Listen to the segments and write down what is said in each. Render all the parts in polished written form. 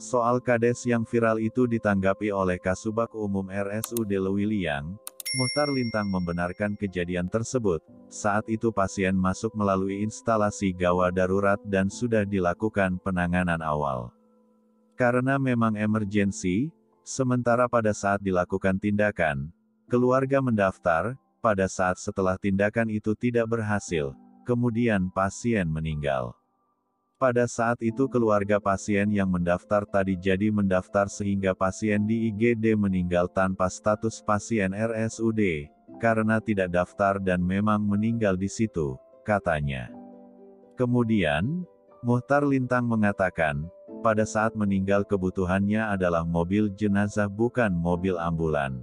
Soal kades yang viral itu ditanggapi oleh Kasubag Umum RSUD Lewiliang, Muhtar Lintang membenarkan kejadian tersebut. Saat itu pasien masuk melalui instalasi gawat darurat dan sudah dilakukan penanganan awal. Karena memang emergensi, sementara pada saat dilakukan tindakan, keluarga mendaftar, pada saat setelah tindakan itu tidak berhasil, kemudian pasien meninggal. Pada saat itu keluarga pasien yang mendaftar tadi jadi mendaftar sehingga pasien di IGD meninggal tanpa status pasien RSUD, karena tidak daftar dan memang meninggal di situ, katanya. Kemudian, Muhtar Lintang mengatakan, pada saat meninggal kebutuhannya adalah mobil jenazah bukan mobil ambulan.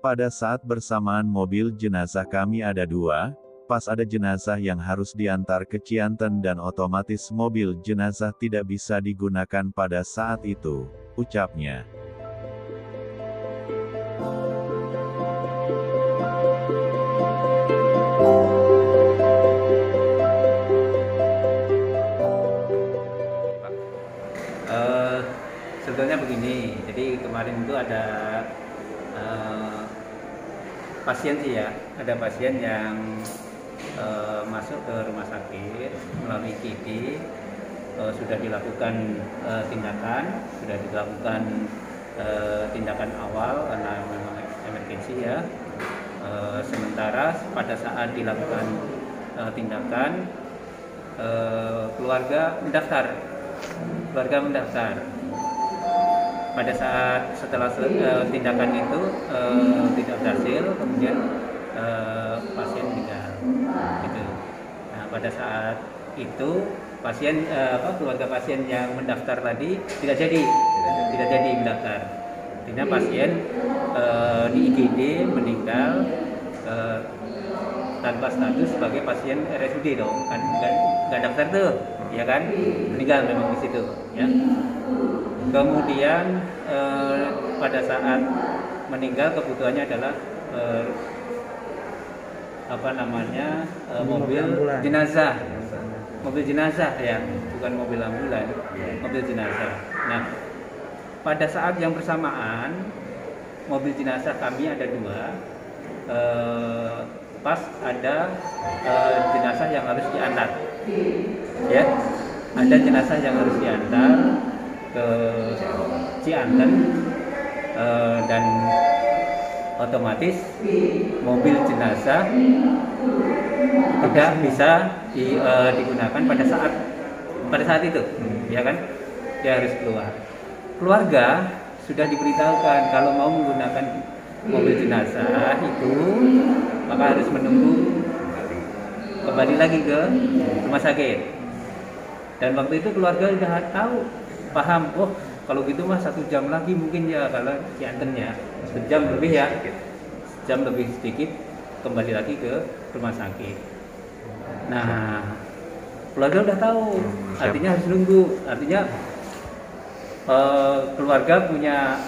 Pada saat bersamaan mobil jenazah kami ada dua, pas ada jenazah yang harus diantar ke Cianten dan otomatis mobil jenazah tidak bisa digunakan pada saat itu, ucapnya. Sebetulnya begini, jadi kemarin itu ada pasien sih ya, ada pasien yang masuk ke rumah sakit melalui KIDI, sudah dilakukan tindakan awal karena memang emergensi ya. Sementara pada saat dilakukan tindakan, keluarga mendaftar. Pada saat setelah tindakan itu tidak berhasil, kemudian pasien meninggal. Gitu. Nah, pada saat itu keluarga pasien yang mendaftar tadi tidak jadi mendaftar. Artinya pasien di IGD meninggal tanpa status sebagai pasien RSUD dong, kan nggak daftar tuh, ya kan, meninggal memang di situ, ya. Kemudian pada saat meninggal kebutuhannya adalah mobil jenazah ya, bukan mobil ambulan, mobil jenazah. Nah, pada saat yang bersamaan mobil jenazah kami ada dua, pas ada jenazah yang harus diantar, ya, ada jenazah yang harus diantar ke Cianten, dan otomatis mobil jenazah tidak bisa digunakan pada saat itu, ya kan, dia harus keluar. Keluarga sudah diberitahukan kalau mau menggunakan mobil jenazah itu maka harus menunggu kembali lagi ke rumah sakit. Dan waktu itu keluarga sudah tahu, paham, oh kalau gitu mah 1 jam lagi mungkin ya, kalau Ciantennya 1 jam lebih ya, 1 jam lebih sedikit kembali lagi ke rumah sakit. Nah, keluarga udah tahu, artinya harus nunggu, artinya keluarga punya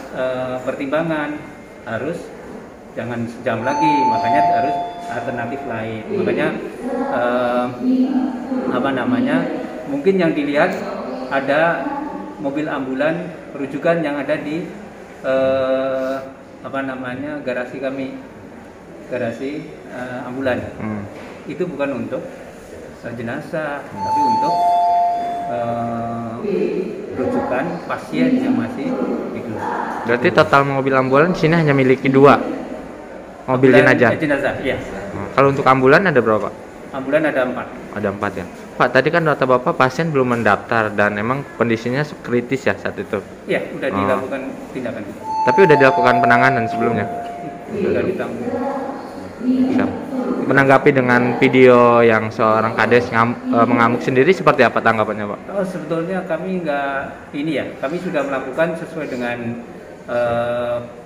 pertimbangan, harus jangan sejam lagi, makanya harus alternatif lain. Makanya mungkin yang dilihat ada mobil ambulan rujukan yang ada di garasi kami, garasi ambulan. Itu bukan untuk jenazah, tapi untuk rujukan pasien yang masih hidup. Berarti total mobil ambulan di sini hanya miliki 2 mobil jenazah. Iya. Kalau untuk ambulan ada berapa? Ambulan ada 4. Ada 4 ya. Pak, tadi kan kata Bapak pasien belum mendaftar dan emang kondisinya kritis ya saat itu. Iya, udah dilakukan tindakan. Tapi udah dilakukan penanganan sebelumnya. Sudah ditanggung. Siap. Menanggapi dengan video yang seorang kades mengamuk sendiri seperti apa tanggapannya, Pak? Oh, sebetulnya kami kami sudah melakukan sesuai dengan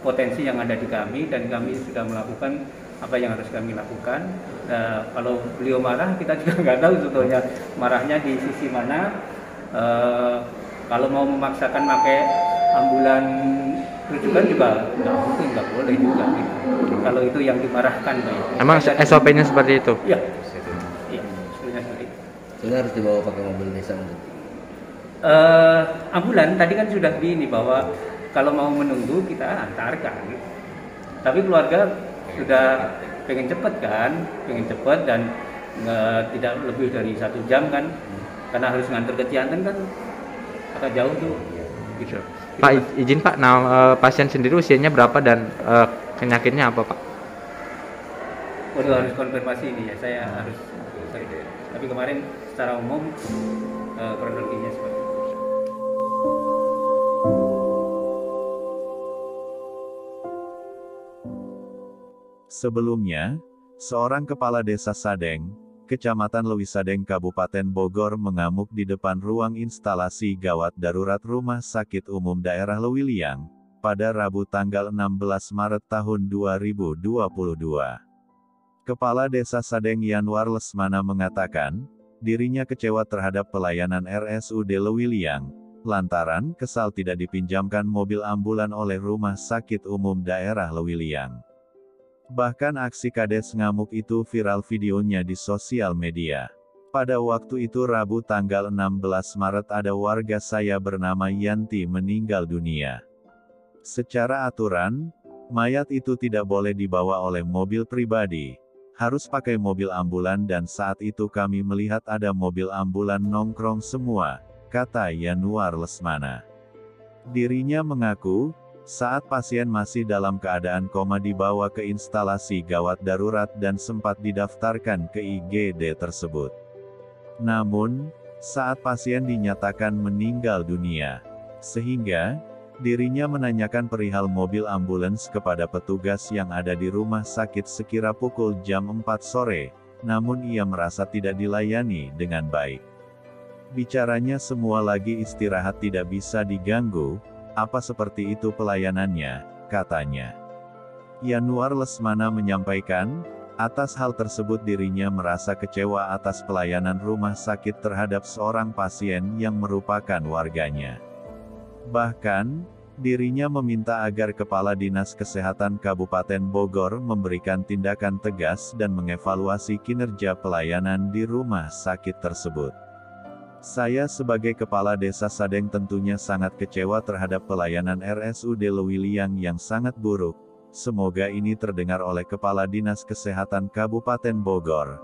potensi yang ada di kami, dan kami sudah melakukan apa yang harus kami lakukan. Kalau beliau marah, kita juga nggak tahu sebetulnya marahnya di sisi mana. Kalau mau memaksakan pakai ambulan rujukan juga nggak boleh juga gitu. Kalau itu yang dimarahkan, emang SOP-nya seperti itu? Iya, sebetulnya seperti itu. Sudah harus dibawa pakai mobil desa. Ambulan tadi kan sudah begini bahwa kalau mau menunggu kita antarkan, tapi keluarga sudah pengen cepet kan, pengen cepet dan tidak lebih dari 1 jam kan, karena harus nganter ke Cianten kan agak jauh tuh. Gitu. Pak, izin Pak, pasien sendiri usianya berapa dan penyakitnya apa Pak? Waduh, harus konfirmasi ini ya, saya harus. Tapi kemarin secara umum kronologinya seperti itu. Sebelumnya, seorang kepala desa Sadeng, Kecamatan Lewisadeng Kabupaten Bogor mengamuk di depan ruang instalasi gawat darurat Rumah Sakit Umum Daerah Lewiliang, pada Rabu tanggal 16 Maret tahun 2022. Kepala Desa Sadeng Yanwar Lesmana mengatakan, dirinya kecewa terhadap pelayanan RSUD Lewiliang, lantaran kesal tidak dipinjamkan mobil ambulan oleh Rumah Sakit Umum Daerah Lewiliang. Bahkan aksi kades ngamuk itu viral videonya di sosial media. Pada waktu itu Rabu tanggal 16 Maret ada warga saya bernama Yanti meninggal dunia. Secara aturan, mayat itu tidak boleh dibawa oleh mobil pribadi, harus pakai mobil ambulan dan saat itu kami melihat ada mobil ambulan nongkrong semua, kata Yanwar Lesmana. Dirinya mengaku, saat pasien masih dalam keadaan koma dibawa ke instalasi gawat darurat dan sempat didaftarkan ke IGD tersebut. Namun, saat pasien dinyatakan meninggal dunia, sehingga dirinya menanyakan perihal mobil ambulans kepada petugas yang ada di rumah sakit sekira pukul jam 4 sore, namun ia merasa tidak dilayani dengan baik. Bicaranya semua lagi istirahat tidak bisa diganggu. Apa seperti itu pelayanannya, katanya. Yanwar Lesmana menyampaikan, atas hal tersebut dirinya merasa kecewa atas pelayanan rumah sakit terhadap seorang pasien yang merupakan warganya. Bahkan, dirinya meminta agar Kepala Dinas Kesehatan Kabupaten Bogor memberikan tindakan tegas dan mengevaluasi kinerja pelayanan di rumah sakit tersebut. Saya sebagai Kepala Desa Sadeng tentunya sangat kecewa terhadap pelayanan RSUD Lewiliang yang sangat buruk. Semoga ini terdengar oleh Kepala Dinas Kesehatan Kabupaten Bogor,